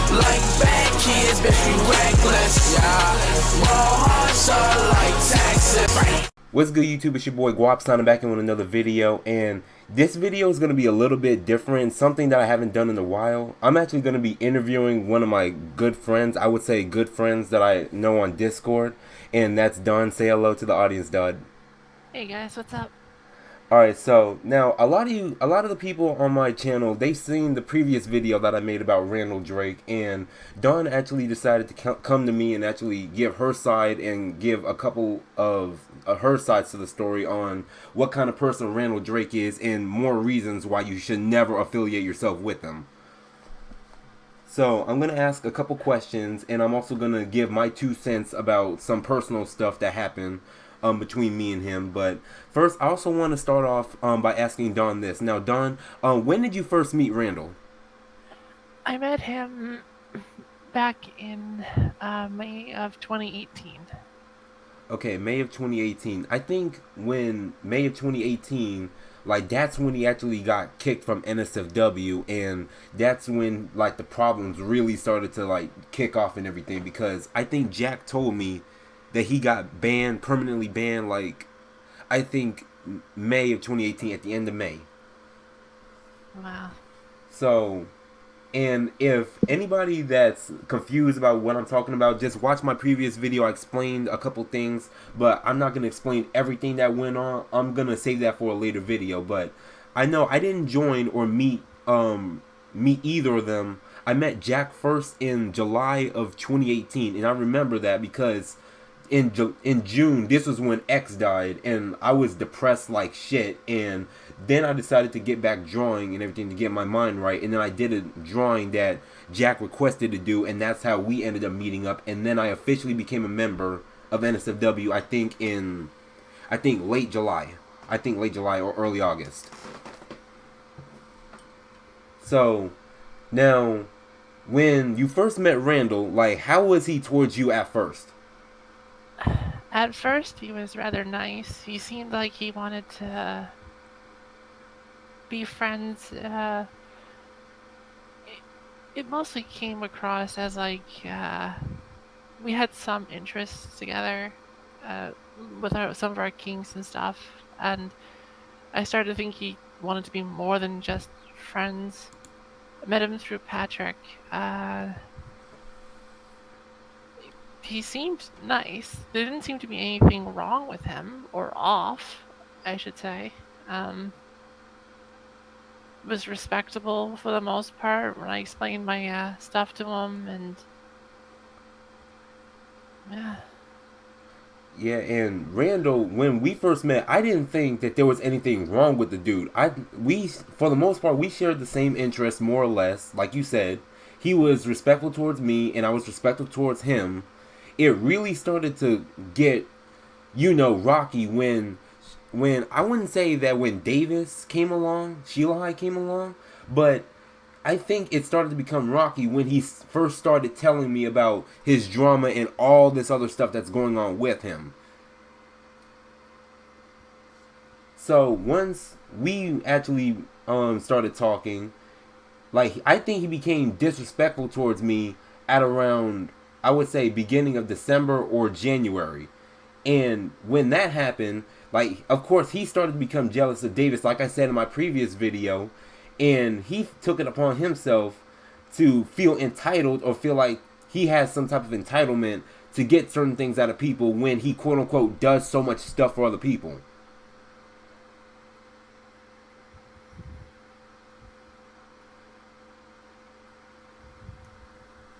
Like bad kids, bitch, we reckless, yeah. Raw hearts are like taxes. What's good, YouTube? It's your boy Gwop signing back in with another video, and this video is going to be a little bit different, something that I haven't done in a while. I'm actually going to be interviewing one of my good friends, I would say good friends that I know on Discord, and that's Don. Say hello to the audience, Don. Hey guys, what's up? Alright, so now a lot of the people on my channel, they've seen the previous video that I made about Randal Drake, and Dawn actually decided to come to me and actually give her side and give a couple of her sides to the story on what kind of person Randal Drake is and more reasons why you should never affiliate yourself with him. So I'm going to ask a couple questions, and I'm also going to give my 2 cents about some personal stuff that happened between me and him. But first, I also want to start off by asking Dawn this. Now, Dawn, when did you first meet Randal? I met him back in May of 2018. Okay, May of 2018. I think when May of 2018, like, that's when he actually got kicked from NSFW, and that's when, like, the problems really started to, like, kick off and everything, because I think Jack told me that he got banned, permanently banned, like, I think May of 2018, at the end of May. Wow. So, and if anybody that's confused about what I'm talking about, just watch my previous video. I explained a couple things, but I'm not going to explain everything that went on. I'm going to save that for a later video. But I know I didn't join or meet either of them. I met Jack first in July of 2018, and I remember that because in June, this was when X died, and I was depressed like shit, and then I decided to get back drawing and everything to get my mind right, and then I did a drawing that Jack requested to do, and that's how we ended up meeting up, and then I officially became a member of NSFW, I think late July. I think late July or early August. So, now, when you first met Randal, like, how was he towards you at first? At first, he was rather nice. He seemed like he wanted to be friends. It mostly came across as like we had some interests together with some of our kinks and stuff, and I started to think he wanted to be more than just friends. I met him through Patrick. He seemed nice. There didn't seem to be anything wrong with him, or off, I should say. Was respectable for the most part when I explained my stuff to him, and yeah. Yeah, and Randal, when we first met, I didn't think that there was anything wrong with the dude. We, for the most part, we shared the same interests, more or less. Like you said, he was respectful towards me, and I was respectful towards him. It really started to get, rocky when I wouldn't say that when Davis came along, Sheila came along, but I think it started to become rocky when he first started telling me about his drama and all this other stuff that's going on with him. So once we actually started talking, like, I think he became disrespectful towards me at around, I would say, beginning of December or January. And when that happened, like, of course, he started to become jealous of Davis, like I said in my previous video, and he took it upon himself to feel entitled or feel like he has some type of entitlement to get certain things out of people when he, quote-unquote, does so much stuff for other people.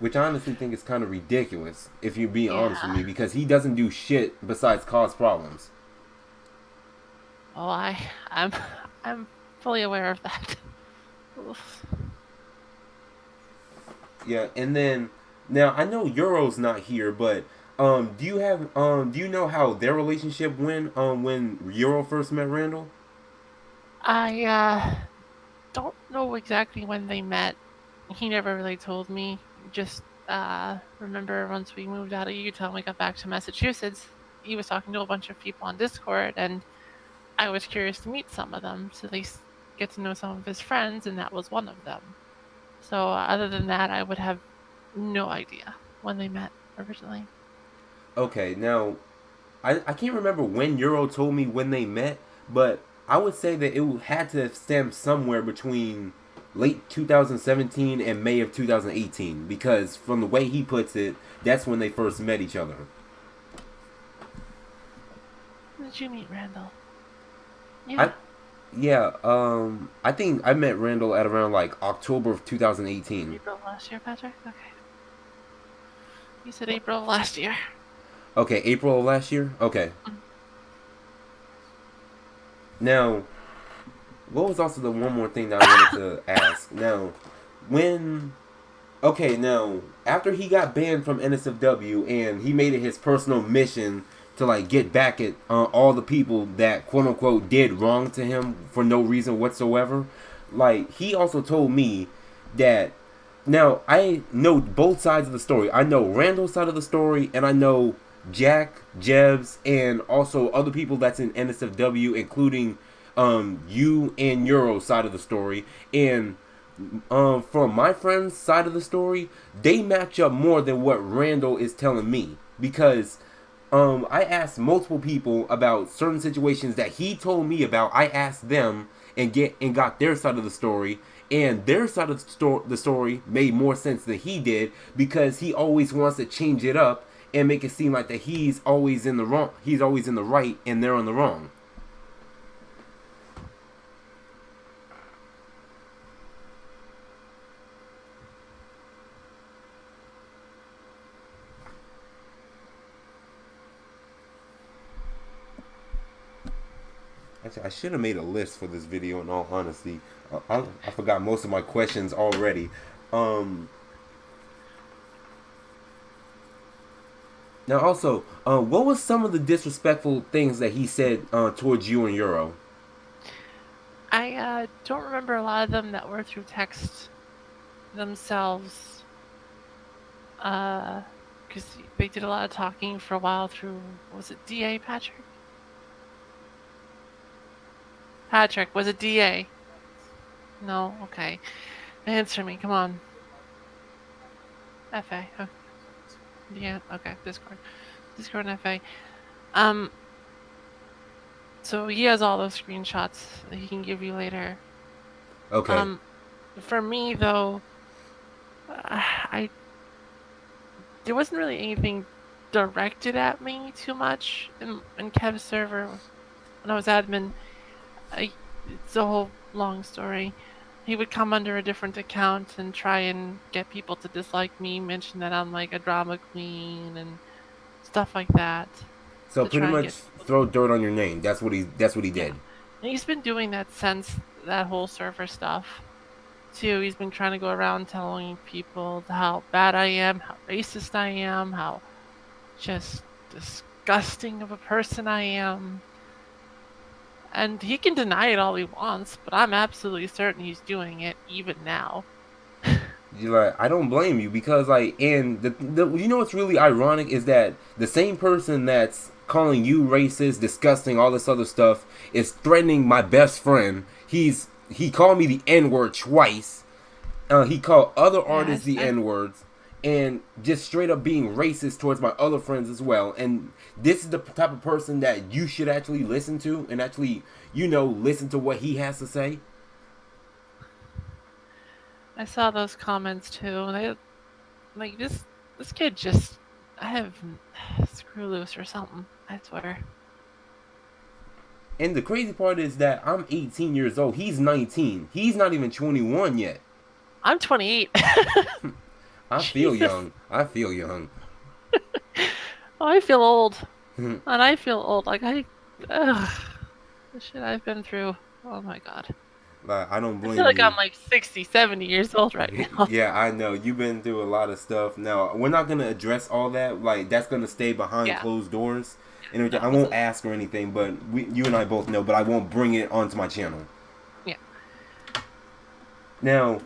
Which I honestly think is kind of ridiculous, if you're being honest with me, because he doesn't do shit besides cause problems. Oh, I'm fully aware of that. Yeah, and then now I know Euro's not here, but do you know how their relationship went when Euro first met Randal? I don't know exactly when they met. He never really told me. Just remember once we moved out of Utah and we got back to Massachusetts, he was talking to a bunch of people on Discord, and I was curious to meet some of them, to at least get to know some of his friends, and that was one of them. So other than that, I would have no idea when they met originally. Okay, now I can't remember when Euro told me when they met, but I would say that it had to have stemmed somewhere between late 2017 and May of 2018, because from the way he puts it, that's when they first met each other. When did you meet Randall? I Yeah, I think I met Randall at around like October of 2018. April of last year, Patrick? Okay. You said April of last year. Okay, April of last year? Okay. Mm. Now, what was also the one more thing that I wanted to ask? Now, when okay, now after he got banned from NSFW and he made it his personal mission to like get back at all the people that quote unquote did wrong to him for no reason whatsoever, like he also told me that now I know both sides of the story. I know Randall's side of the story, and I know Jack, Jebs, and also other people that's in NSFW, including you and Euro's side of the story. And from my friend's side of the story, they match up more than what Randall is telling me, because I asked multiple people about certain situations that he told me about. I asked them and got their side of the story, and their side of the story made more sense than he did, because he always wants to change it up and make it seem like that he's always in the wrong, he's always in the right, and they're on the wrong. Actually, I should have made a list for this video. In all honesty, I forgot most of my questions already. Now, also, what was some of the disrespectful things that he said towards you and Euro? I don't remember a lot of them that were through text themselves. Because they did a lot of talking for a while through, was it DA, Patrick? Patrick, was it DA? No? Okay. Answer me, come on. FA. Oh. Yeah, okay, Discord. Discord and FA. So he has all those screenshots that he can give you later. Okay. For me, though, there wasn't really anything directed at me too much in Kev's server when I was admin. It's a whole long story. He would come under a different account and try and get people to dislike me, mention that I'm like a drama queen and stuff like that. So To pretty try and much get throw dirt on your name. That's what he yeah. did. And he's been doing that since that whole server stuff too. He's been trying to go around telling people how bad I am, how racist I am, how just disgusting of a person I am. And he can deny it all he wants, but I'm absolutely certain he's doing it even now. You're like, I don't blame you, because like, and the you know what's really ironic is that the same person that's calling you racist, disgusting, all this other stuff is threatening my best friend. He called me the N-word twice. He called other artists the N-words, and just straight up being racist towards my other friends as well. And this is the type of person that you should actually listen to, and actually, listen to what he has to say. I saw those comments too. They like this kid just I have screw loose or something, I swear. And the crazy part is that I'm 18 years old. He's 19. He's not even 21 yet. I'm 28. I feel young. I feel young. Oh, I feel old. And I feel old. Like the shit I've been through. Oh my god. Like, I don't blame you. I feel like I'm like 60, 70 years old right now. Yeah, I know. You've been through a lot of stuff. Now, we're not going to address all that. Like, that's going to stay behind closed doors. And everything. I won't ask or anything, but you and I both know, but I won't bring it onto my channel. Yeah. Now,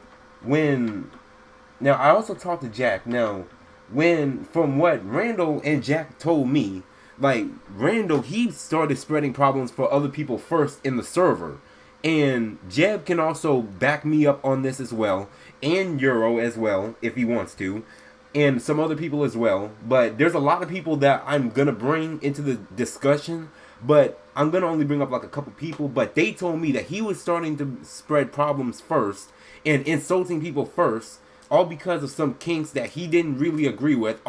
I also talked to Jack. Now, from what Randall and Jack told me, like, Randall, he started spreading problems for other people first in the server. And Jeb can also back me up on this as well, and Euro as well, if he wants to. and some other people as well. But there's a lot of people that I'm gonna bring into the discussion. But I'm gonna only bring up like a couple people. But they told me that he was starting to spread problems first and insulting people first, all because of some kinks that he didn't really agree with.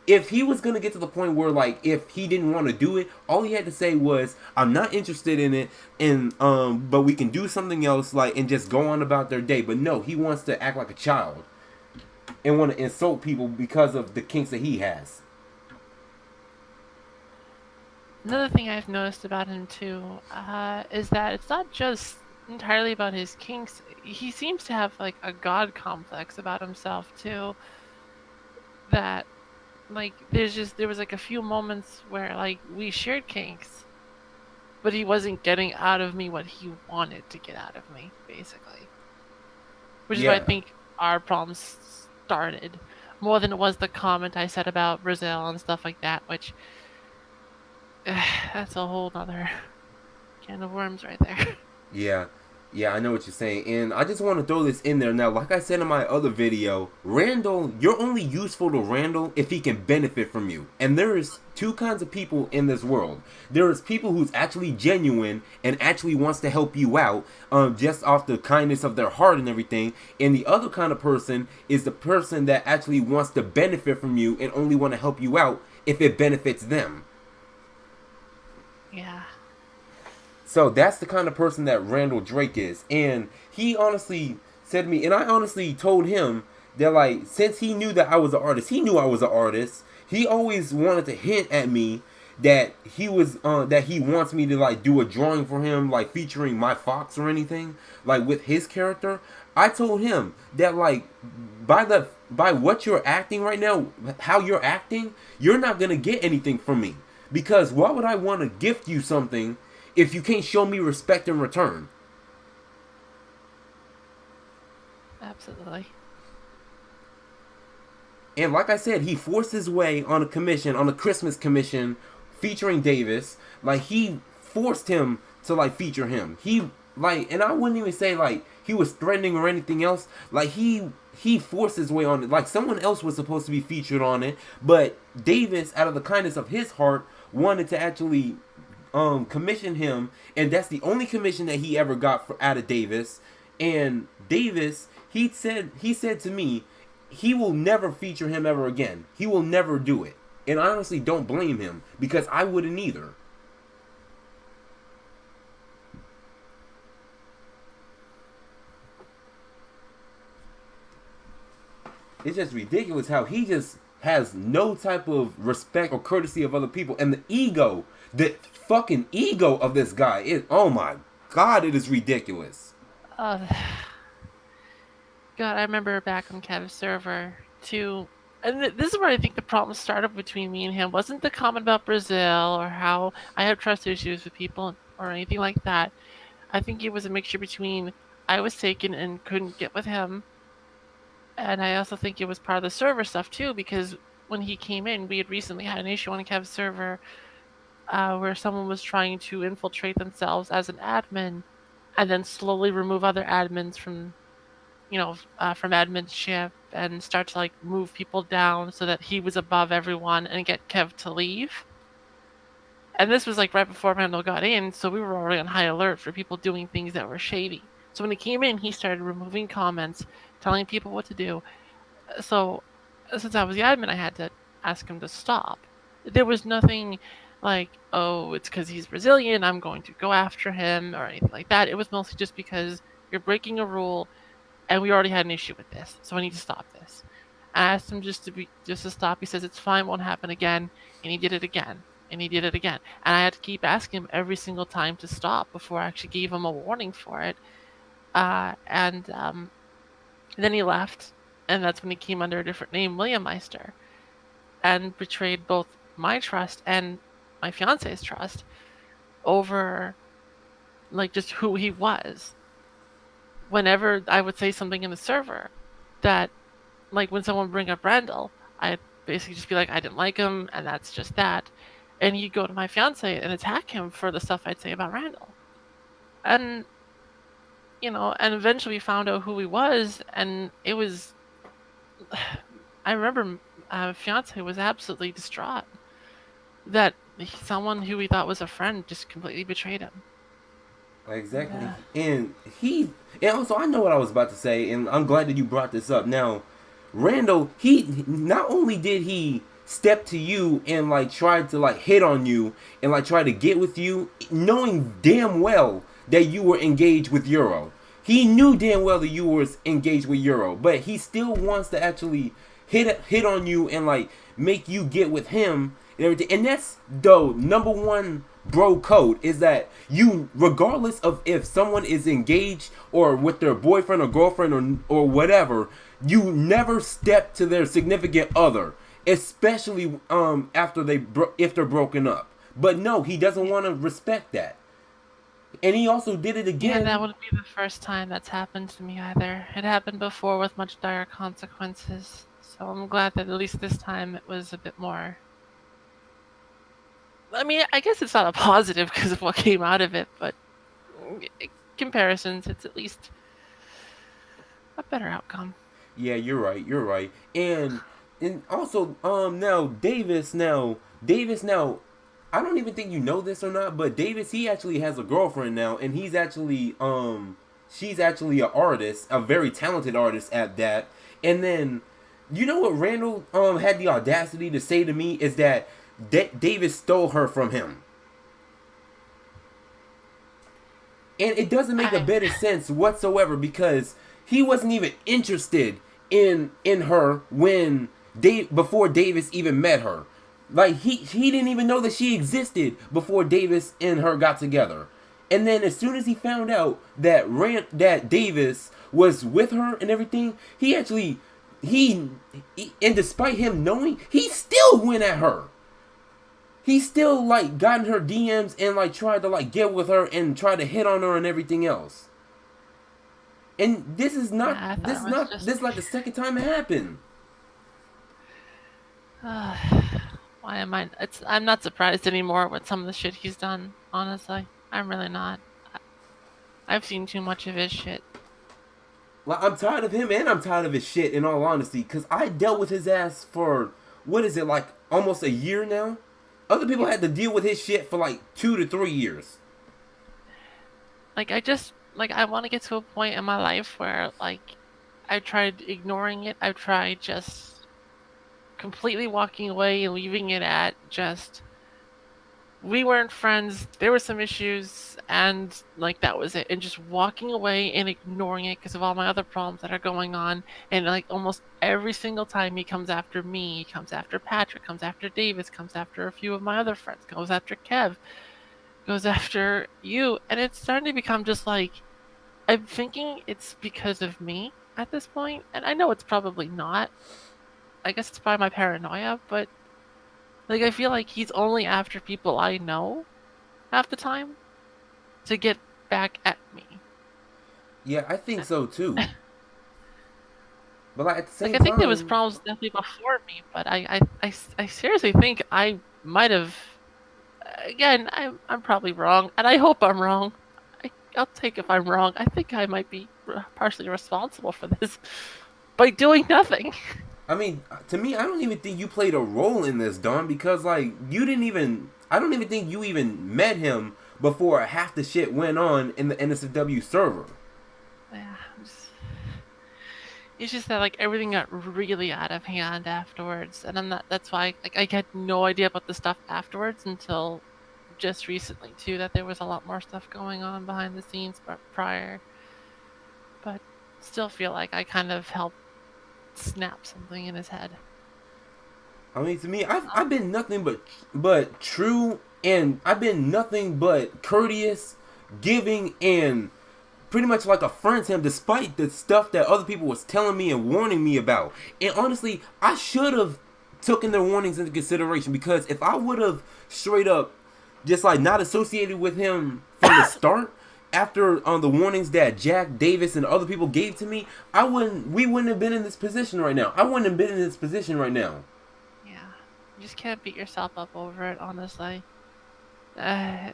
If he was gonna get to the point where like if he didn't want to do it, all he had to say was, "I'm not interested in it," and but we can do something else, like, and just go on about their day. But no, he wants to act like a child and want to insult people because of the kinks that he has. Another thing I've noticed about him too is that it's not just entirely about his kinks. He seems to have like a god complex about himself too. That like there was like a few moments where like we shared kinks, but he wasn't getting out of me what he wanted to get out of me, basically. Which is why I Yeah. think our problems started more than it was the comment I said about Brazil and stuff like that, which that's a whole nother can of worms right there. Yeah, yeah, I know what you're saying, and I just want to throw this in there now. Like I said in my other video, Randall, you're only useful to Randall if he can benefit from you. And there's two kinds of people in this world. There is people who's actually genuine and actually wants to help you out, just off the kindness of their heart and everything. And the other kind of person is the person that actually wants to benefit from you and only want to help you out if it benefits them. Yeah. So that's the kind of person that Randal Drake is. And he honestly said to me, and I honestly told him that, like, since he knew that I was an artist, he knew I was an artist. He always wanted to hint at me that he wants me to, like, do a drawing for him, like, featuring my fox or anything, like, with his character. I told him that, like, by what you're acting right now, how you're acting, you're not going to get anything from me. Because why would I want to gift you something if you can't show me respect in return? Absolutely. And like I said, he forced his way on a Christmas commission featuring Davis. Like, he forced him to, like, feature him. He, like, and I wouldn't even say, like, he was threatening or anything else. Like, he forced his way on it. Like, someone else was supposed to be featured on it, but Davis, out of the kindness of his heart, wanted to actually commission him, and that's the only commission that he ever got out of Davis. And Davis, he said to me, he will never feature him ever again. He will never do it. And I honestly don't blame him, because I wouldn't either. It's just ridiculous how he just has no type of respect or courtesy of other people. And the fucking ego of this guy, oh my god, it is ridiculous. God, I remember back on Kev's server too, and this is where I think the problem started between me and him. Wasn't the comment about Brazil or how I have trust issues with people or anything like that. I think it was a mixture between I was taken and couldn't get with him, and I also think it was part of the server stuff too, because when he came in, we had recently had an issue on Kev's server where someone was trying to infiltrate themselves as an admin and then slowly remove other admins from from adminship and start to like move people down so that he was above everyone and get Kev to leave. And this was like right before Randall got in, so we were already on high alert for people doing things that were shady. So when he came in, he started removing comments, telling people what to do. So since I was the admin, I had to ask him to stop. There was nothing like, oh, it's because he's Brazilian, I'm going to go after him or anything like that. It was mostly just because you're breaking a rule and we already had an issue with this, so I need to stop this. I asked him just to stop. He says it's fine, won't happen again, and he did it again, and he did it again, and I had to keep asking him every single time to stop before I actually gave him a warning for it. And then he left, and that's when he came under a different name, William Meister, and betrayed both my trust and my fiance's trust over like just who he was. Whenever I would say something in the server that, like when someone would bring up Randall, I'd basically just be like, I didn't like him, and that's just that. And he'd go to my fiance and attack him for the stuff I'd say about Randall. And, and eventually we found out who he was, and it was I remember fiance was absolutely distraught that someone who he thought was a friend just completely betrayed him. Exactly. Yeah. And and also I know what I was about to say, and I'm glad that you brought this up. Now, Randall, he not only did he step to you and like try to like hit on you and like try to get with you, knowing damn well that you were engaged with Euro. He knew damn well that you were engaged with Euro, but he still wants to actually hit on you and like make you get with him and everything. And that's the number one bro code, is that you, regardless of if someone is engaged or with their boyfriend or girlfriend or whatever, you never step to their significant other, especially after if they're broken up. But no, he doesn't want to respect that. And he also did it Yeah, that again. wouldn't be the first time that's happened to me either. It happened before with much dire consequences. So I'm glad that at least this time it was a bit more. I mean, I guess it's not a positive because of what came out of it, but comparisons, it's at least a better outcome. Yeah, you're right. You're right. And also Davis now, I don't even think you know this or not, but Davis, he actually has a girlfriend now, and he's actually she's actually an artist, a very talented artist at that. And then you know what Randall had the audacity to say to me is that Davis stole her from him. And it doesn't make a I, bit of sense whatsoever, because he wasn't even interested in her when before Davis even met her. Like he didn't even know that she existed before Davis and her got together. And then as soon as he found out that that Davis was with her and everything, he actually he and despite him knowing, he still went at her. He still like got in her DMs and like tried to like get with her and try to hit on her and everything else. And this is not yeah, I thought this it is was not just. this is like the second time it happened. Uh, why am I? I'm not surprised anymore with some of the shit he's done. Honestly, I'm really not. I've seen too much of his shit. Like, I'm tired of him and I'm tired of his shit, in all honesty, because I dealt with his ass for what is it, like almost a year now. Other people had to deal with his shit for like 2 to 3 years. Like I want to get to a point in my life where like I've tried ignoring it. I've tried just completely walking away and leaving it at just we weren't friends. There were some issues, and like that was it. And just walking away and ignoring it because of all my other problems that are going on. And like almost every single time he comes after me, he comes after Patrick, comes after Davis, comes after a few of my other friends, goes after Kev, goes after you, and it's starting to become just like I'm thinking it's because of me at this point, and I know it's probably not. I guess it's by my paranoia, but like I feel like he's only after people I know half the time to get back at me. Yeah, I think so too. But like at the Like same I think there was time, problems definitely before me, but I seriously think I might have. Again, I'm probably wrong, and I hope I'm wrong. I'll take if I'm wrong. I think I might be partially responsible for this by doing nothing. I mean, to me, I don't even think you played a role in this, Don, because like you didn't even. I don't even think you even met him before half the shit went on in the NSFW server. Yeah, it's just that like everything got really out of hand afterwards, and I'm not. That's why like I had no idea about the stuff afterwards until just recently too. That there was a lot more stuff going on behind the scenes, but prior. But still feel like I kind of helped snap something in his head. I mean, to me, I've been nothing but true, and I've been nothing but courteous, giving, and pretty much like a friend to him, despite the stuff that other people was telling me and warning me about. And honestly, I should have taken their warnings into consideration, because if I would have straight up just like not associated with him from the start, after the warnings that Jack Davis and other people gave to me, we wouldn't have been in this position right now. I wouldn't have been in this position right now. Yeah, you just can't beat yourself up over it, honestly. Uh,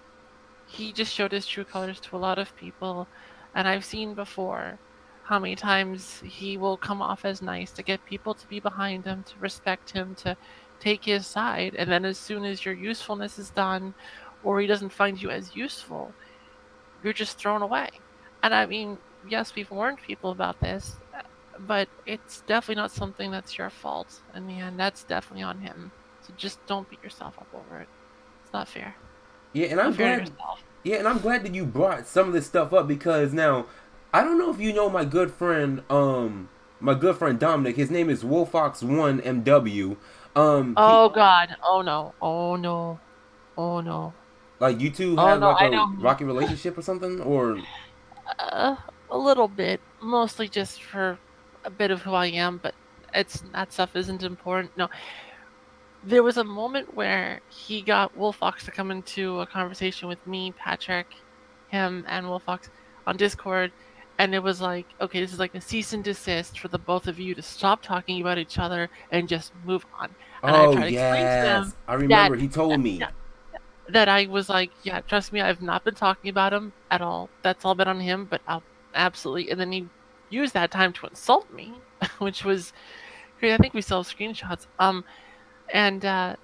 he just showed his true colors to a lot of people, and I've seen before how many times he will come off as nice to get people to be behind him, to respect him, to take his side, and then as soon as your usefulness is done, or he doesn't find you as useful, you're just thrown away. And I mean, yes, we've warned people about this, but it's definitely not something that's your fault. In the end, that's definitely on him. So just don't beat yourself up over it. It's not fair. Yeah, and I'm glad. Yeah, and I'm glad that you brought some of this stuff up, because now I don't know if you know my good friend Dominic. His name is Wolfox1MW. Oh God! Oh no! Oh no! Oh no! Like, you two Oh have no! like I a know. rocky relationship or something, or A little bit, mostly just for a bit of who I am, but that stuff isn't important. No, there was a moment where he got Wolfox to come into a conversation with me, Patrick, him, and Wolfox on Discord, and it was like, okay, this is like a cease and desist for the both of you to stop talking about each other and just move on. And I oh tried to explain to them yes, I that remember he told me. yeah, that I was like, yeah, trust me, I've not been talking about him at all. That's all been on him, but I'll absolutely. And then he used that time to insult me, which was great. I think we still have screenshots. And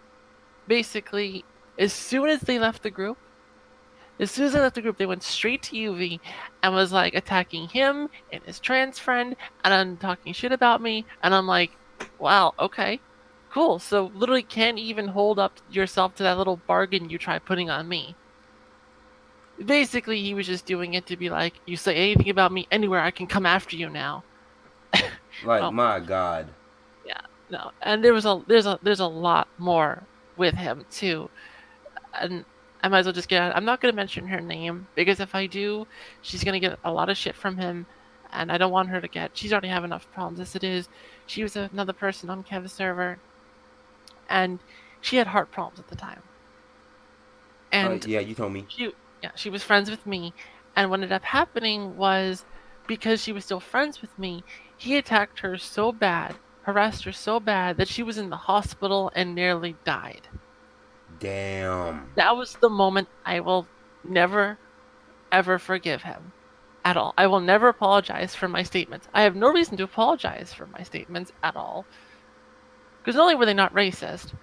basically, as soon as they left the group, they went straight to UV and was like attacking him and his trans friend and then talking shit about me. And I'm like, wow, okay, cool. So literally can't even hold up yourself to that little bargain you try putting on me. Basically, he was just doing it to be like, you say anything about me anywhere, I can come after you now. Like, Well, my God. yeah, no. And there's a lot more with him too. And I might as well just get out. I'm not gonna mention her name because if I do, she's gonna get a lot of shit from him, and I don't want her to get. She's already have enough problems as it is. She was another person on Kev's server, and she had heart problems at the time. And Yeah, you told me. she was friends with me, and what ended up happening was because she was still friends with me, he attacked her so bad, harassed her so bad that she was in the hospital and nearly died. Damn. That was the moment I will never, ever forgive him at all. I will never apologize for my statements. I have no reason to apologize for my statements at all. Because not only were they not racist,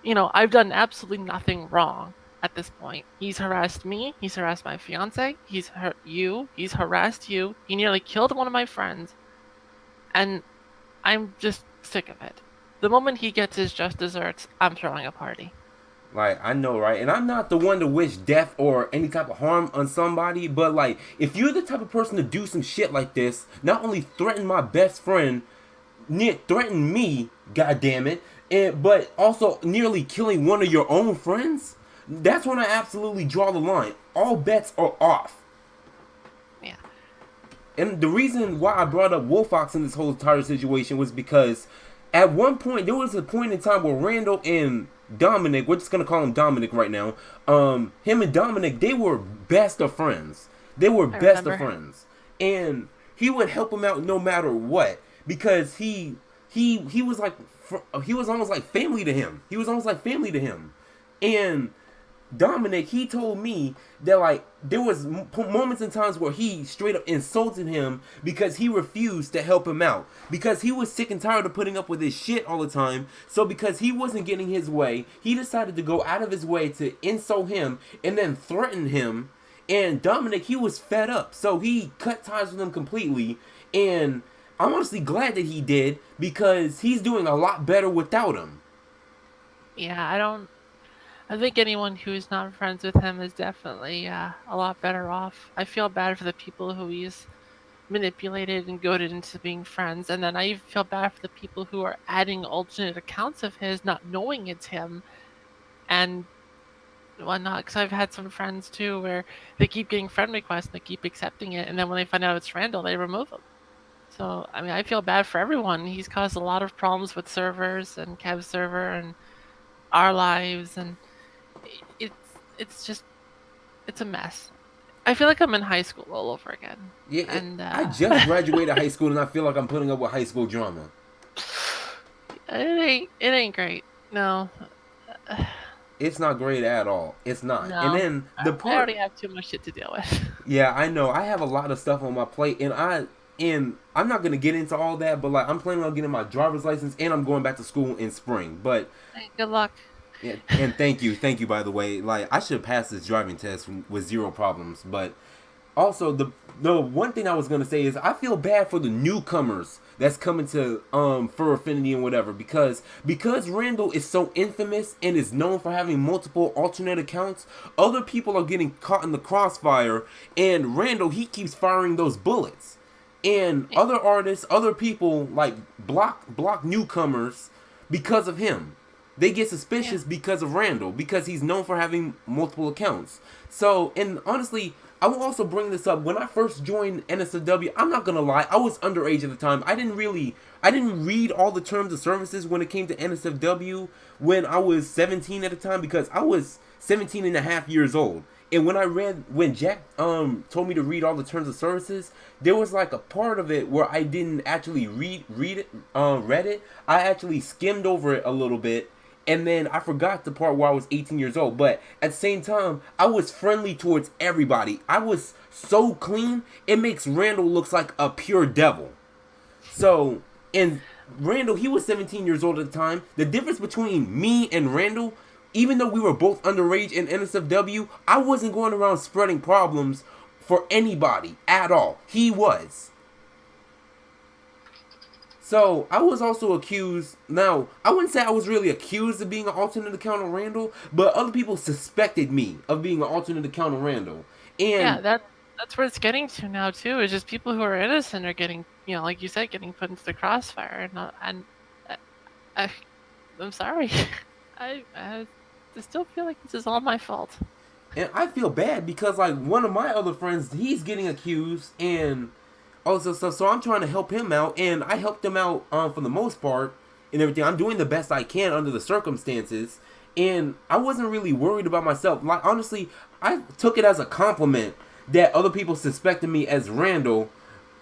I've done absolutely nothing wrong at this point. He's harassed me. He's harassed my fiance. He's hurt you. He's harassed you. He nearly killed one of my friends. And I'm just sick of it. The moment he gets his just desserts, I'm throwing a party. Like, I know, right? And I'm not the one to wish death or any type of harm on somebody, but like, if you're the type of person to do some shit like this, not only threaten my best friend, threaten me, goddammit, but also nearly killing one of your own friends, that's when I absolutely draw the line. All bets are off. Yeah. And the reason why I brought up Wolfox in this whole entire situation was because at one point, there was a point in time where Randall and Dominic, we're just going to call him Dominic right now, him and Dominic, they were best of friends. They were best of friends. And he would help him out no matter what, because he was like, he was almost like family to him. And Dominic, he told me that like there was moments and times where he straight up insulted him because he refused to help him out, because he was sick and tired of putting up with his shit all the time. So because he wasn't getting his way, he decided to go out of his way to insult him and then threaten him. And Dominic, he was fed up, so he cut ties with him completely. And I'm honestly glad that he did, because he's doing a lot better without him. Yeah, I think anyone who's not friends with him is definitely a lot better off. I feel bad for the people who he's manipulated and goaded into being friends, and then I even feel bad for the people who are adding alternate accounts of his, not knowing it's him, and whatnot. Because I've had some friends too where they keep getting friend requests and they keep accepting it, and then when they find out it's Randall, they remove him. So I mean, I feel bad for everyone. He's caused a lot of problems with servers and Kev's server and our lives, and it's a mess. I feel like I'm in high school all over again. Yeah, and I just graduated high school, and I feel like I'm putting up with high school drama. It ain't great. No. It's not great at all. It's not. And No, then the I part, already have too much shit to deal with. yeah, I know. I have a lot of stuff on my plate, and I'm not gonna get into all that, but like I'm planning on getting my driver's license, and I'm going back to school in spring. But Hey, good luck. yeah, and thank you by the way. Like I should pass this driving test with zero problems. But also the one thing I was gonna say is I feel bad for the newcomers that's coming to Fur Affinity and whatever because Randall is so infamous and is known for having multiple alternate accounts. Other people are getting caught in the crossfire, and Randall, he keeps firing those bullets. And other artists, other people like block newcomers because of him. They get suspicious because of Randall, because he's known for having multiple accounts. So, and honestly, I will also bring this up. When I first joined NSFW, I'm not gonna lie, I was underage at the time. I didn't read all the terms of services when it came to NSFW when I was 17 at the time, because I was 17 and a half years old. And when Jack told me to read all the terms of services, there was like a part of it where I didn't actually read it. I actually skimmed over it a little bit, and then I forgot the part where I was 18 years old. But at the same time, I was friendly towards everybody. I was so clean, it makes Randall looks like a pure devil. So, and Randall, he was 17 years old at the time. The difference between me and Randall, even though we were both underage in NSFW, I wasn't going around spreading problems for anybody at all. He was. So, I was also accused. Now, I wouldn't say I was really accused of being an alternate account of Randall, but other people suspected me of being an alternate account of Randall. And Yeah, that's where it's getting to now too. Is just people who are innocent are getting, like you said, getting put into the crossfire. I'm sorry. I still feel like this is all my fault. And I feel bad because like one of my other friends, he's getting accused, and so I'm trying to help him out, and I helped him out for the most part and everything. I'm doing the best I can under the circumstances, and I wasn't really worried about myself. Like honestly, I took it as a compliment that other people suspected me as Randall.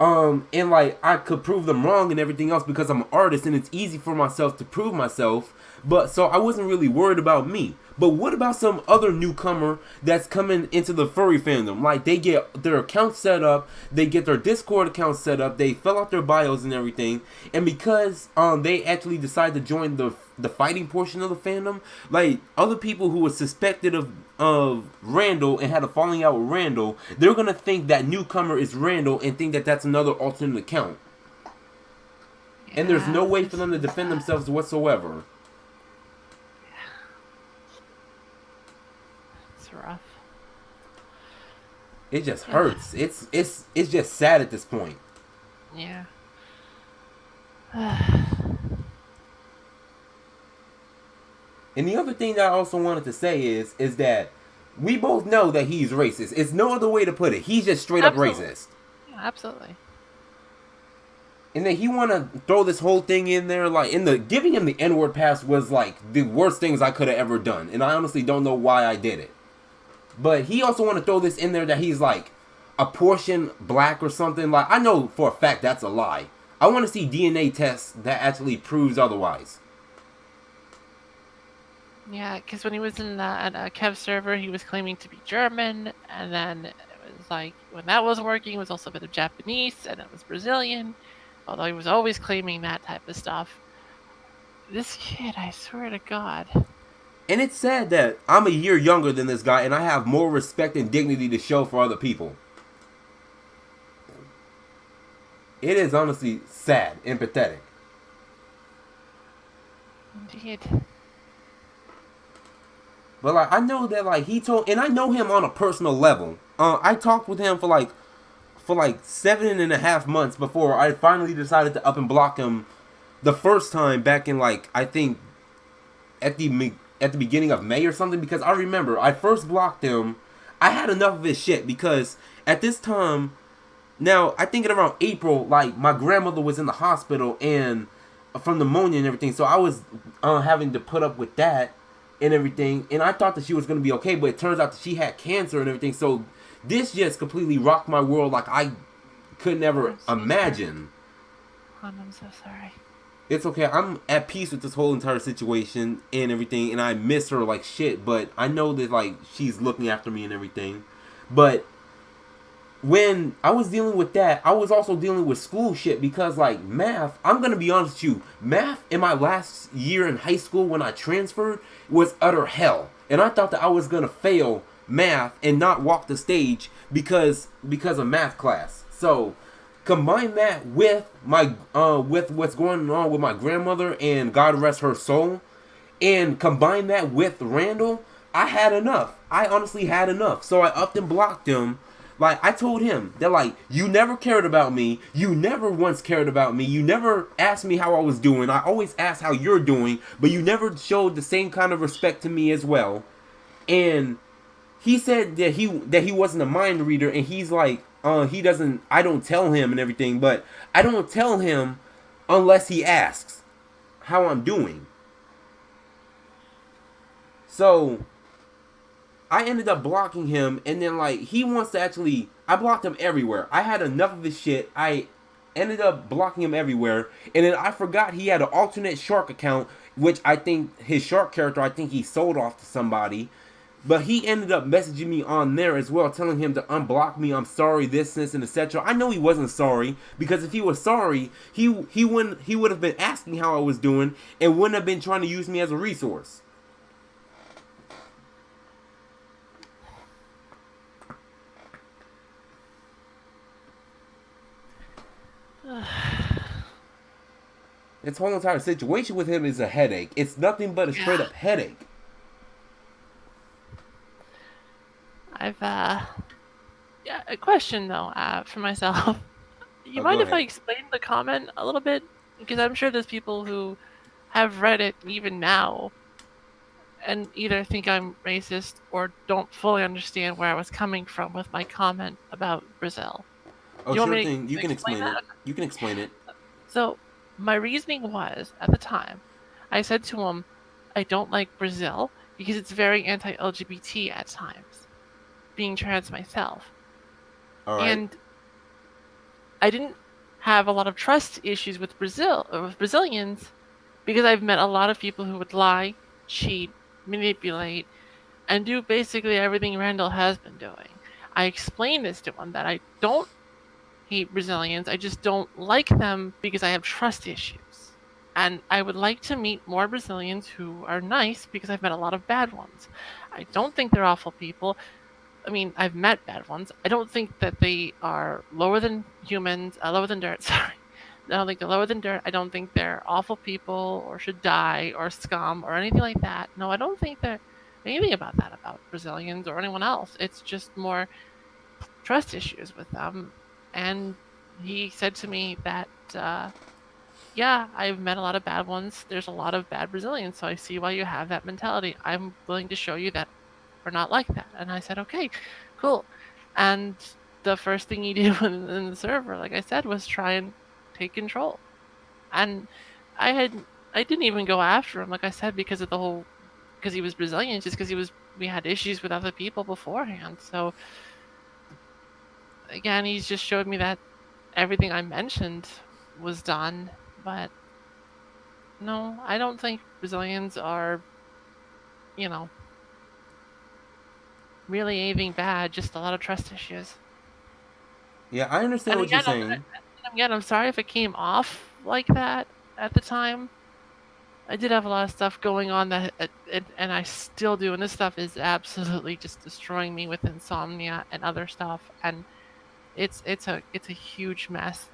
And like I could prove them wrong and everything else because I'm an artist and it's easy for myself to prove myself. But so I wasn't really worried about me. But what about some other newcomer that's coming into the furry fandom? Like they get their account set up, they get their Discord account set up, they fill out their bios and everything, and because they actually decide to join the fighting portion of the fandom, like other people who were suspected of Randall and had a falling out with Randall, they're gonna think that newcomer is Randall and think that that's another alternate account. And there's no way for them to defend themselves whatsoever. It's rough. It just hurts. It's just sad at this point. Yeah. And the other thing that I also wanted to say is that we both know that he's racist. It's no other way to put it. He's just straight up racist. Yeah, absolutely. And then he want to throw this whole thing in there, like giving him the N-word pass was like the worst things I could have ever done, and I honestly don't know why I did it. But he also want to throw this in there that he's like a portion black or something. Like I know for a fact that's a lie. I want to see DNA tests that actually proves otherwise. Yeah, because when he was in at Kev server, he was claiming to be German, and then it was like when that wasn't working, it was also a bit of Japanese, and it was Brazilian. Although he was always claiming that type of stuff. This kid, I swear to God. And it's sad that I'm a year younger than this guy, and I have more respect and dignity to show for other people. It is honestly sad and pathetic. Indeed. But like I know that like he told, and I know him on a personal level. I talked with him for like 7.5 months before I finally decided to up and block him the first time back in like I think at the beginning of May or something, because I remember I first blocked him. I had enough of his shit because at this time, now I think at around April, like my grandmother was in the hospital and from pneumonia and everything, so I was having to put up with that and everything, and I thought that she was going to be okay, but it turns out that she had cancer and everything, so this just completely rocked my world like I could never imagine. I'm so sorry. It's okay. I'm at peace with this whole entire situation and everything, and I miss her like shit. But I know that like she's looking after me and everything. But when I was dealing with that, I was also dealing with school shit because like math. I'm gonna be honest with you. Math in my last year in high school when I transferred was utter hell, and I thought that I was gonna fail math and not walk the stage because of math class. So combine that with my with what's going on with my grandmother and God rest her soul, and combine that with Randall, I had enough. I honestly had enough. So I upped and blocked him. Like I told him that like you never cared about me. You never once cared about me. You never asked me how I was doing. I always asked how you're doing, but you never showed the same kind of respect to me as well. And he said that he wasn't a mind reader, and he's like he doesn't, I don't tell him and everything, but I don't tell him unless he asks how I'm doing. So I ended up blocking him, and then like he wants to actually, I blocked him everywhere. I had enough of his shit. I ended up blocking him everywhere, and then I forgot he had an alternate shark account, which I think his shark character, I think he sold off to somebody. But he ended up messaging me on there as well, telling him to unblock me. I'm sorry, this, and etc. I know he wasn't sorry, because if he was sorry, he would have been asking how I was doing and wouldn't have been trying to use me as a resource. This whole entire situation with him is a headache. It's nothing but a straight up headache. I've yeah, a question though for myself. You mind if I explain the comment a little bit? Because I'm sure there's people who have read it even now and either think I'm racist or don't fully understand where I was coming from with my comment about Brazil. Oh, sure thing. You can explain it. You can explain it. So, my reasoning was, at the time, I said to him, I don't like Brazil because it's very anti-LGBT at times, being trans myself. All right. And I didn't have a lot of trust issues with Brazilians because I've met a lot of people who would lie, cheat, manipulate, and do basically everything Randall has been doing. I explained this to him that I don't hate Brazilians, I just don't like them because I have trust issues. And I would like to meet more Brazilians who are nice because I've met a lot of bad ones. I don't think they're awful people. I mean, I've met bad ones. I don't think that they are lower than humans, lower than dirt, sorry. I don't think they're lower than dirt. I don't think they're awful people or should die or scum or anything like that. No, I don't think they're anything about that about Brazilians or anyone else. It's just more trust issues with them. And he said to me that, yeah, I've met a lot of bad ones. There's a lot of bad Brazilians, so I see why you have that mentality. I'm willing to show you that we're not like that. And I said, okay, cool. And the first thing he did in the server, like I said, was try and take control. And I didn't even go after him, like I said, because he was Brazilian, just because we had issues with other people beforehand. So again, he's just showed me that everything I mentioned was done, but no, I don't think Brazilians are, really anything bad, just a lot of trust issues. Yeah, I understand what you're saying. Again, I'm sorry if it came off like that at the time. I did have a lot of stuff going on and I still do, and this stuff is absolutely just destroying me with insomnia and other stuff, and it's a huge mess.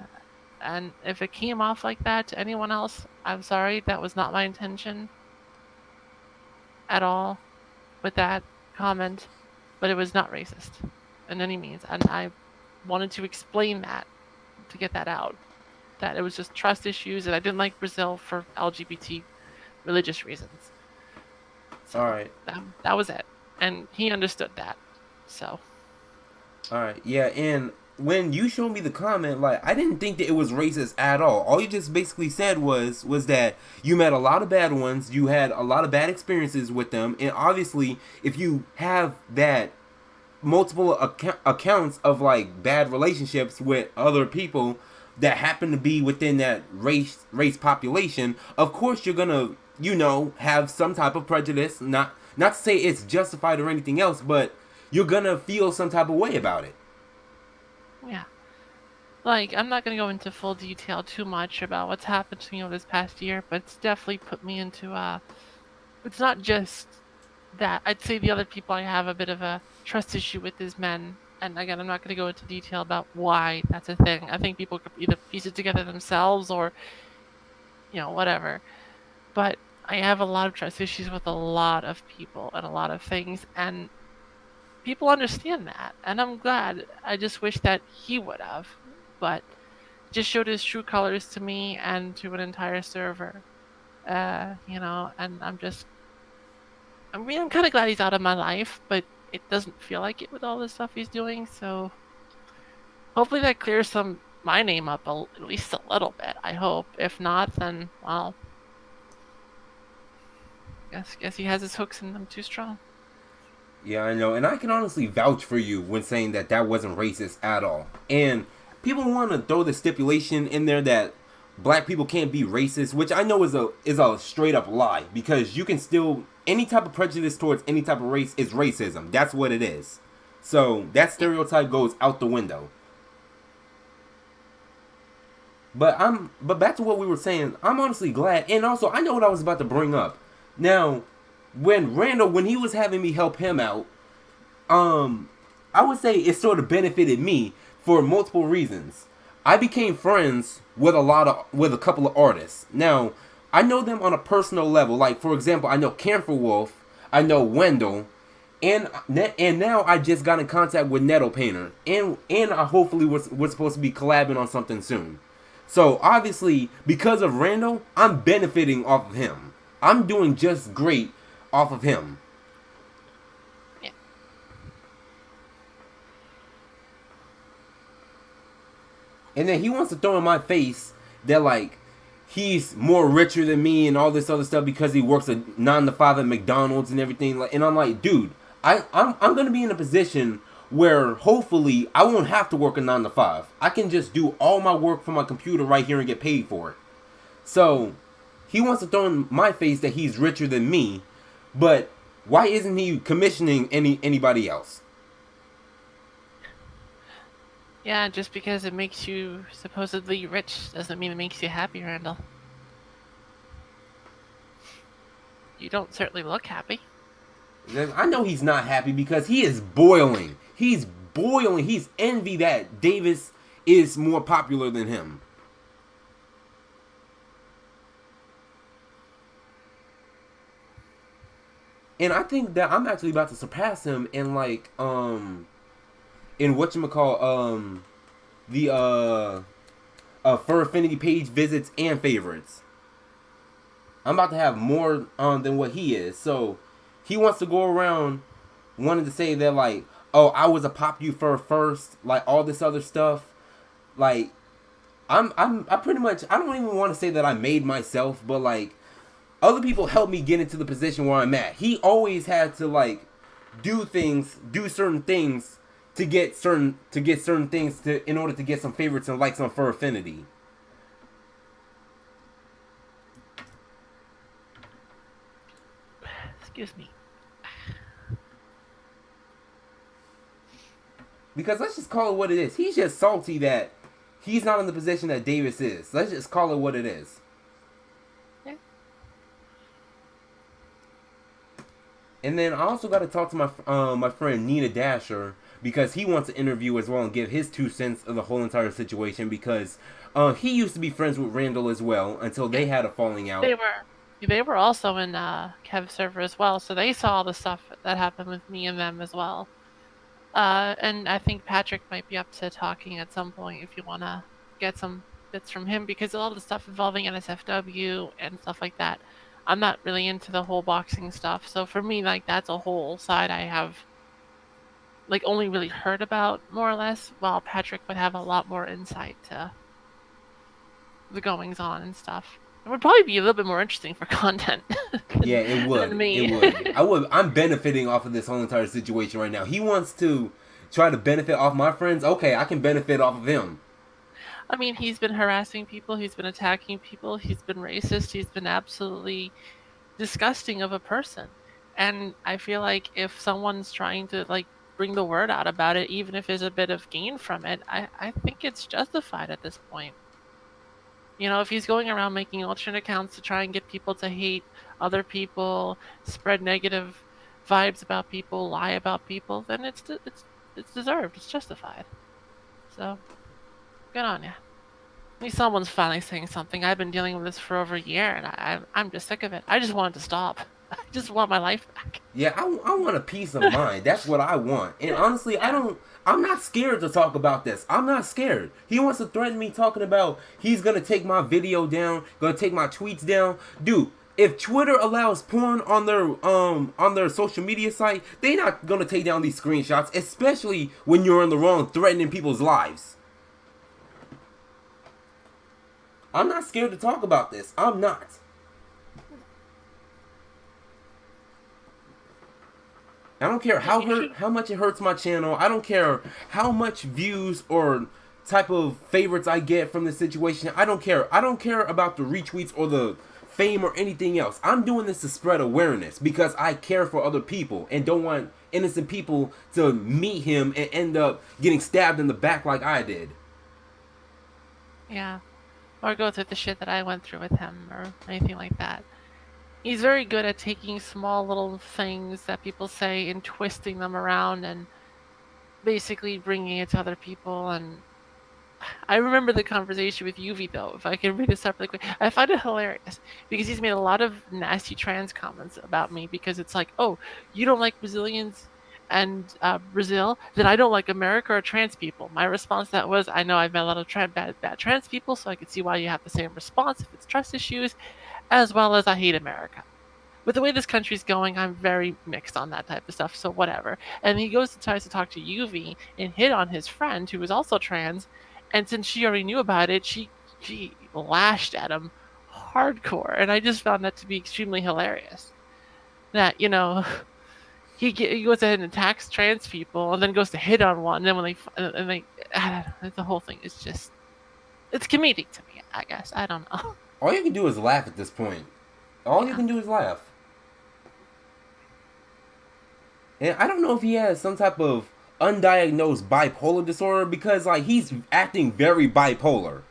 And if it came off like that to anyone else, I'm sorry, that was not my intention at all with that comment, but it was not racist in any means, and I wanted to explain that, to get that out, that it was just trust issues, and I didn't like Brazil for LGBT religious reasons. So all right, that was it, and he understood that. So all right, yeah. And when you showed me the comment, like, I didn't think that it was racist at all you just basically said was that you met a lot of bad ones, you had a lot of bad experiences with them, and obviously if you have that multiple accounts of like bad relationships with other people, that happen to be within that race population, of course you're gonna, have some type of prejudice. Not to say it's justified or anything else, but you're gonna feel some type of way about it. Yeah. Like, I'm not going to go into full detail too much about what's happened to me over this past year, but it's definitely put me into, it's not just that. I'd say the other people I have a bit of a trust issue with is men. And again, I'm not going to go into detail about why that's a thing. I think people could either piece it together themselves or, whatever. But I have a lot of trust issues with a lot of people and a lot of things, and people understand that. And I'm glad. I just wish that he would have. But just showed his true colors to me and to an entire server. And I'm kind of glad he's out of my life, but it doesn't feel like it with all the stuff he's doing, so hopefully that clears my name up at least a little bit, I hope. If not, then, well, guess he has his hooks in them too strong. Yeah, I know, and I can honestly vouch for you when saying that wasn't racist at all. And people want to throw the stipulation in there that black people can't be racist, which I know is a straight up lie, because you can still, any type of prejudice towards any type of race is racism. That's what it is. So that stereotype goes out the window. But back to what we were saying, I'm honestly glad, and also I know what I was about to bring up. Now, when Randall, when he was having me help him out, I would say it sort of benefited me for multiple reasons. I became friends with a couple of artists. Now, I know them on a personal level. Like, for example, I know Camphor Wolf, I know Wendell, and now I just got in contact with Nettle Painter, and I hopefully we're supposed to be collabing on something soon. So obviously, because of Randall, I'm benefiting off of him. I'm doing just great off of him. And then he wants to throw in my face that, like, he's more richer than me and all this other stuff because he works a 9 to 5 at McDonald's and everything. And I'm like, dude, I'm gonna be in a position where hopefully I won't have to work a 9 to 5. I can just do all my work from my computer right here and get paid for it. So he wants to throw in my face that he's richer than me, but why isn't he commissioning anybody else? Yeah, just because it makes you supposedly rich doesn't mean it makes you happy, Randall. You don't certainly look happy. I know he's not happy because he is boiling. He's boiling. He's envy that Davis is more popular than him. And I think that I'm actually about to surpass him in, like, in whatchamacall, the Fur Affinity page visits and favorites. I'm about to have more than what he is. So he wants to go around wanting to say that, like, oh, I was a Pop-U-Fur first, like all this other stuff. Like, I pretty much, I don't even want to say that I made myself, but, like, other people helped me get into the position where I'm at. He always had to, like, do certain things to get certain things in order to get some favorites and likes on Fur Affinity. Excuse me. Because let's just call it what it is. He's just salty that he's not in the position that Davis is. Let's just call it what it is. Yeah. And then I also got to talk to my friend Nina Dasher, because he wants to interview as well and give his 2 cents of the whole entire situation, because he used to be friends with Randall as well until they had a falling out. They were also in Kev's server as well, so they saw the stuff that happened with me and them as well. And I think Patrick might be up to talking at some point if you want to get some bits from him, because a lot of the stuff involving NSFW and stuff like that, I'm not really into the whole boxing stuff. So for me, like, that's a whole side I have, like, only really heard about, more or less, while Patrick would have a lot more insight to the goings on and stuff. It would probably be a little bit more interesting for content. Yeah, it would. Than me. It would. I'm benefiting off of this whole entire situation right now. He wants to try to benefit off my friends. Okay, I can benefit off of him. I mean, he's been harassing people, he's been attacking people, he's been racist, he's been absolutely disgusting of a person. And I feel like if someone's trying to like bring the word out about it, even if there's a bit of gain from it, I think it's justified at this point. You know, if he's going around making alternate accounts to try and get people to hate other people, spread negative vibes about people, lie about people, then it's deserved. It's justified. So good on you. At least someone's finally saying something. I've been dealing with this for over a year, and I'm just sick of it. I just want it to stop. I just want my life back. Yeah, I want a peace of mind. That's what I want. And honestly, I'm not scared to talk about this. I'm not scared. He wants to threaten me talking about he's going to take my video down, going to take my tweets down. Dude, if Twitter allows porn on their social media site, they're not going to take down these screenshots, especially when you're in the wrong threatening people's lives. I'm not scared to talk about this. I'm not. I don't care how much it hurts my channel. I don't care how much views or type of favorites I get from this situation. I don't care. I don't care about the retweets or the fame or anything else. I'm doing this to spread awareness because I care for other people and don't want innocent people to meet him and end up getting stabbed in the back like I did. Yeah. Or go through the shit that I went through with him or anything like that. He's very good at taking small little things that people say and twisting them around and basically bringing it to other people. And I remember the conversation with Yuvi, though, if I can read this up really quick. I find it hilarious because he's made a lot of nasty trans comments about me because it's like, oh, you don't like Brazilians and Brazil, then I don't like America or trans people. My response to that was, I know I've met a lot of bad trans people, so I can see why you have the same response if it's trust issues, as well as I hate America. With the way this country's going, I'm very mixed on that type of stuff, so whatever. And he goes and tries to talk to Yuvi and hit on his friend, who was also trans, and since she already knew about it, she lashed at him hardcore, and I just found that to be extremely hilarious. That, you know, he goes ahead and attacks trans people, and then goes to hit on one, and then when they I don't know, the whole thing is just, it's comedic to me, I guess. I don't know. All you can do is laugh at this point. All you can do is laugh. And I don't know if he has some type of undiagnosed bipolar disorder because, like, he's acting very bipolar.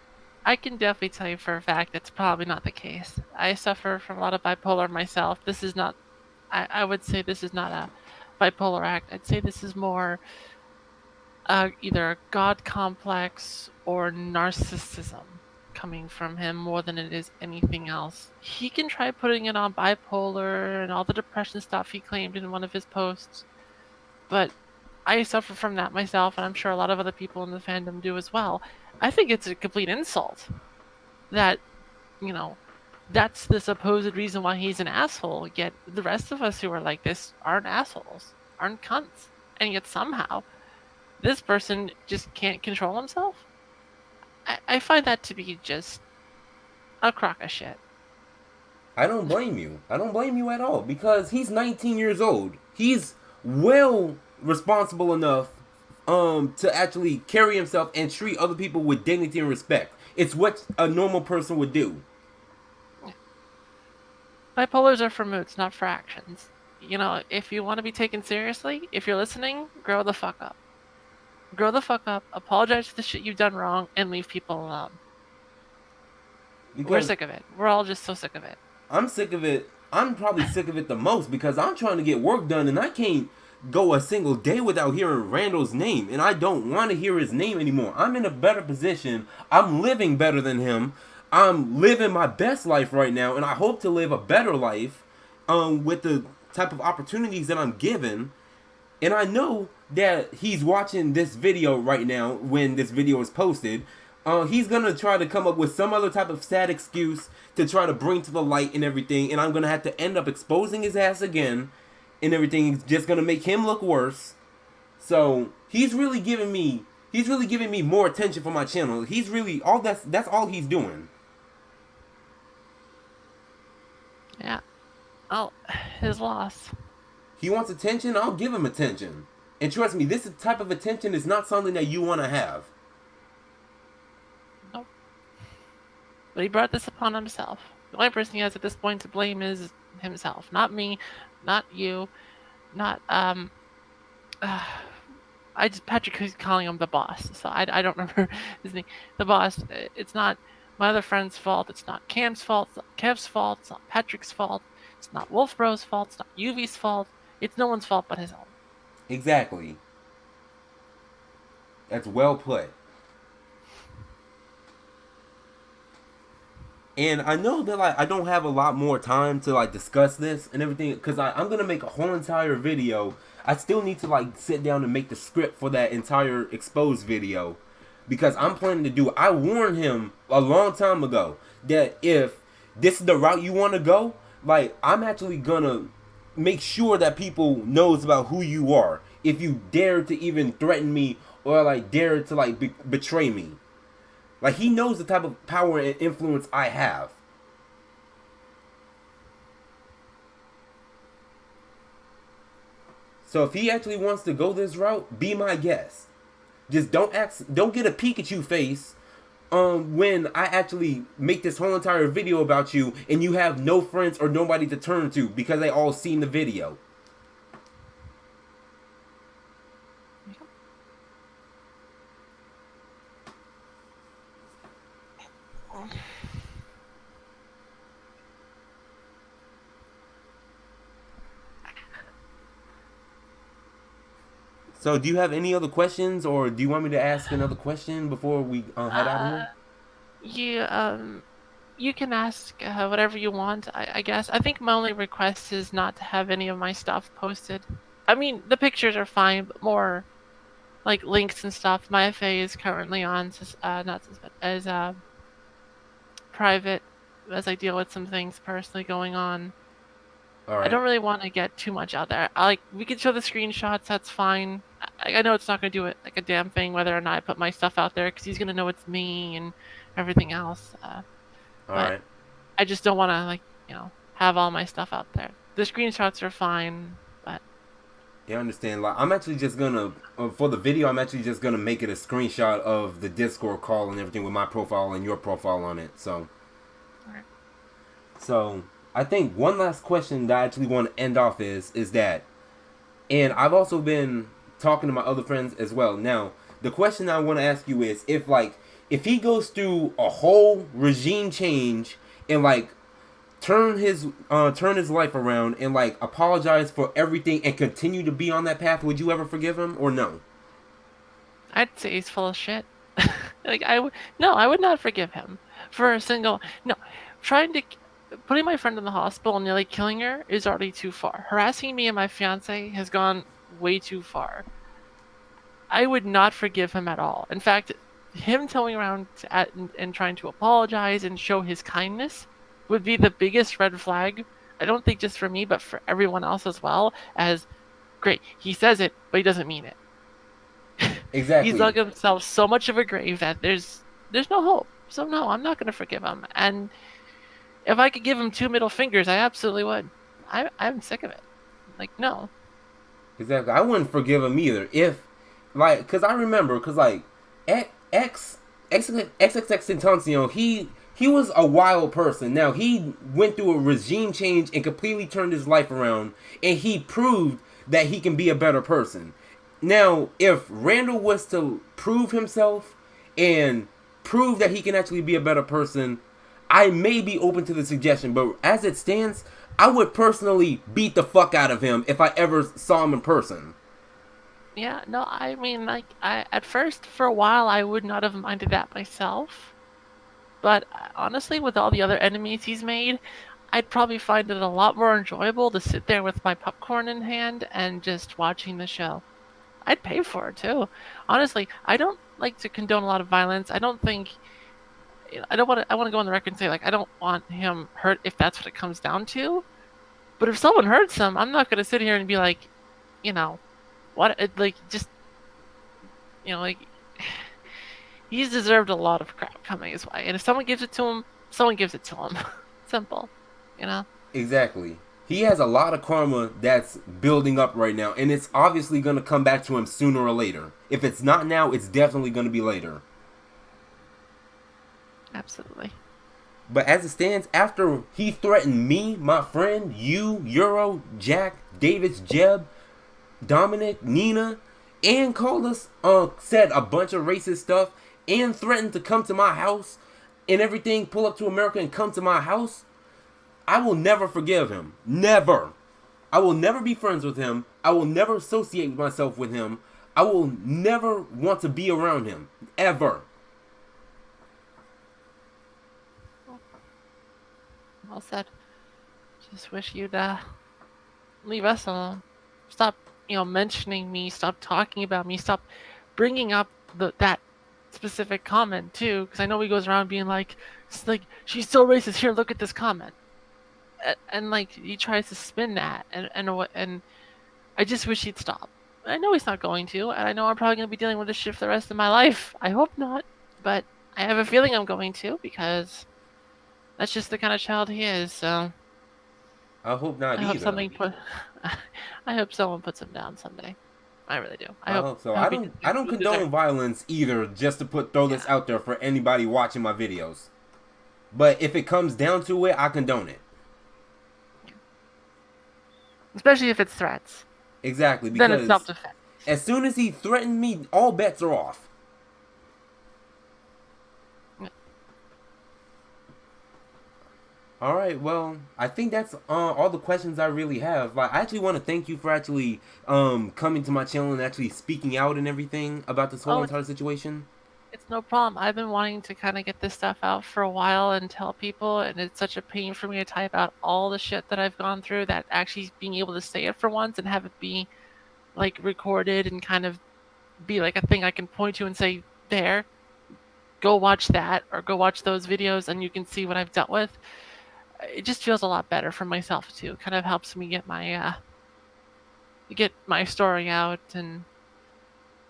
I can definitely tell you for a fact that's probably not the case. I suffer from a lot of bipolar myself. This is not, I would say this is not a bipolar act. I'd say this is more either a God complex or narcissism coming from him more than it is anything else. He can try putting it on bipolar and all the depression stuff he claimed in one of his posts, but I suffer from that myself, and I'm sure a lot of other people in the fandom do as well. I think it's a complete insult that, you know, that's the supposed reason why he's an asshole, yet the rest of us who are like this aren't assholes, aren't cunts, and yet somehow this person just can't control himself. I find that to be just a crock of shit. I don't blame you. I don't blame you at all because he's 19 years old. He's well responsible enough to actually carry himself and treat other people with dignity and respect. It's what a normal person would do. Bipolars are for moods, not for actions. You know, if you want to be taken seriously, if you're listening, grow the fuck up. Grow the fuck up, apologize for the shit you've done wrong, and leave people alone. We're sick of it. We're all just so sick of it. I'm sick of it. I'm probably sick of it the most because I'm trying to get work done and I can't go a single day without hearing Randal's name, and I don't want to hear his name anymore. I'm in a better position. I'm living better than him. I'm living my best life right now, and I hope to live a better life with the type of opportunities that I'm given. And I know that he's watching this video right now when this video is posted. He's going to try to come up with some other type of sad excuse to try to bring to the light and everything. And I'm going to have to end up exposing his ass again and everything. It's just going to make him look worse. So he's really giving me more attention for my channel. He's really, that's all he's doing. Yeah. Oh, his loss. He wants attention, I'll give him attention. And trust me, this type of attention is not something that you want to have. But he brought this upon himself. The only person he has at this point to blame is himself, not me, not you, not Patrick is calling him the boss, so I don't remember his name. The boss. It's not my other friend's fault. It's not Cam's fault. It's not Kev's fault. It's not Patrick's fault. It's not Wolfbro's fault. It's not UV's fault. It's no one's fault but his own. Exactly. That's well put. And I know that like I don't have a lot more time to like discuss this and everything because I'm gonna make a whole entire video. I still need to like sit down and make the script for that entire exposed video because I'm planning to do it. I warned him a long time ago that if this is the route you want to go, like I'm actually gonna make sure that people knows about who you are. If you dare to even threaten me or like dare to like betray me. Like, he knows the type of power and influence I have. So if he actually wants to go this route, be my guest. Just don't get a Pikachu face when I actually make this whole entire video about you and you have no friends or nobody to turn to because they all seen the video. So, do you have any other questions, or do you want me to ask another question before we head out of here? You can ask whatever you want. I guess. I think my only request is not to have any of my stuff posted. I mean, the pictures are fine, but more like links and stuff. My FA is currently on as private as I deal with some things personally going on. All right. I don't really want to get too much out there. We can show the screenshots. That's fine. I know it's not going to do it like a damn thing whether or not I put my stuff out there because he's going to know it's me and everything else. All right. I just don't want to have all my stuff out there. The screenshots are fine, but yeah, I understand. Like, I'm actually just gonna for the video. I'm actually just gonna make it a screenshot of the Discord call and everything with my profile and your profile on it. So, alright. So I think one last question that I actually want to end off is that, and I've also been talking to my other friends as well. Now, the question I want to ask you is if he goes through a whole regime change and like turn his life around and like apologize for everything and continue to be on that path, would you ever forgive him or no? I'd say he's full of shit. I would not forgive him for a single no. Putting my friend in the hospital and nearly killing her is already too far. Harassing me and my fiance has gone way too far. I would not forgive him at all. In fact, him towing around and trying to apologize and show his kindness would be the biggest red flag. I don't think just for me, but for everyone else as well. As great, he says it, but he doesn't mean it. Exactly. He's dug himself so much of a grave that there's no hope. So no, I'm not going to forgive him. And if I could give him 2 middle fingers, I absolutely would. I'm sick of it. Like, no. Exactly. I wouldn't forgive him either. If, like, because I remember, because, like, XXXTentacion, he was a wild person. Now, he went through a regime change and completely turned his life around, and he proved that he can be a better person. Now, if Randal was to prove himself and prove that he can actually be a better person, I may be open to the suggestion, but as it stands, I would personally beat the fuck out of him if I ever saw him in person. Yeah, no, I mean, at first, for a while, I would not have minded that myself. But honestly, with all the other enemies he's made, I'd probably find it a lot more enjoyable to sit there with my popcorn in hand and just watching the show. I'd pay for it, too. Honestly, I don't like to condone a lot of violence. I don't think... I want to go on the record and say, I don't want him hurt if that's what it comes down to. But if someone hurts him, I'm not going to sit here and be like, he's deserved a lot of crap coming his way. And if someone gives it to him, someone gives it to him. Simple, Exactly. He has a lot of karma that's building up right now, and it's obviously going to come back to him sooner or later. If it's not now, it's definitely going to be later. Absolutely. But as it stands, after he threatened me, my friend, you, Euro, Jack, Davis, Jeb, Dominic, Nina, and called us, said a bunch of racist stuff, and threatened to come to my house and everything, pull up to America and come to my house, I will never forgive him. Never. I will never be friends with him. I will never associate myself with him. I will never want to be around him. Ever. Well said. Just wish you'd leave us alone. Stop, mentioning me. Stop talking about me. Stop bringing up that specific comment too, because I know he goes around being like, it's like she's so racist. Here, look at this comment, and like he tries to spin that, and I just wish he'd stop. I know he's not going to, and I know I'm probably going to be dealing with this shit for the rest of my life. I hope not, but I have a feeling I'm going to, because that's just the kind of child he is. So I hope not I hope either. I hope someone puts him down someday. I really do. I hope so. I I hope don't. he I don't condone violence either. Just to throw this out there for anybody watching my videos. But if it comes down to it, I condone it. Especially if it's threats. Exactly, Then it's because self-defense. as soon as he threatened me, all bets are off. All right, well, I think that's all the questions I really have. Like, I actually want to thank you for actually coming to my channel and actually speaking out and everything about this whole entire situation. It's no problem. I've been wanting to kind of get this stuff out for a while and tell people, and it's such a pain for me to type out all the shit that I've gone through, that actually being able to say it for once and have it be like recorded and kind of be like a thing I can point to and say, there, go watch that, or go watch those videos and you can see what I've dealt with. It just feels a lot better for myself too. It kind of helps me get my story out and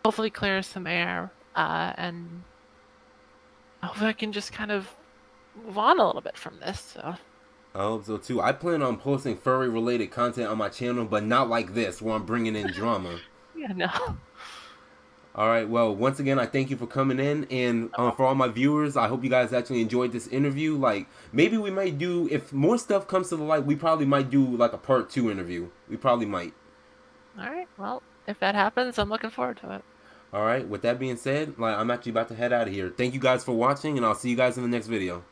hopefully clear some air, and hopefully I can just kind of move on a little bit from this. So I hope so too. I plan on posting furry related content on my channel, but not like this, where I'm bringing in drama. yeah, no. All right. Well, once again, I thank you for coming in, and for all my viewers, I hope you guys actually enjoyed this interview. Like, maybe we might do, if more stuff comes to the light, we probably might do like a part 2 interview. We probably might. All right. Well, if that happens, I'm looking forward to it. All right. With that being said, like, I'm actually about to head out of here. Thank you guys for watching, and I'll see you guys in the next video.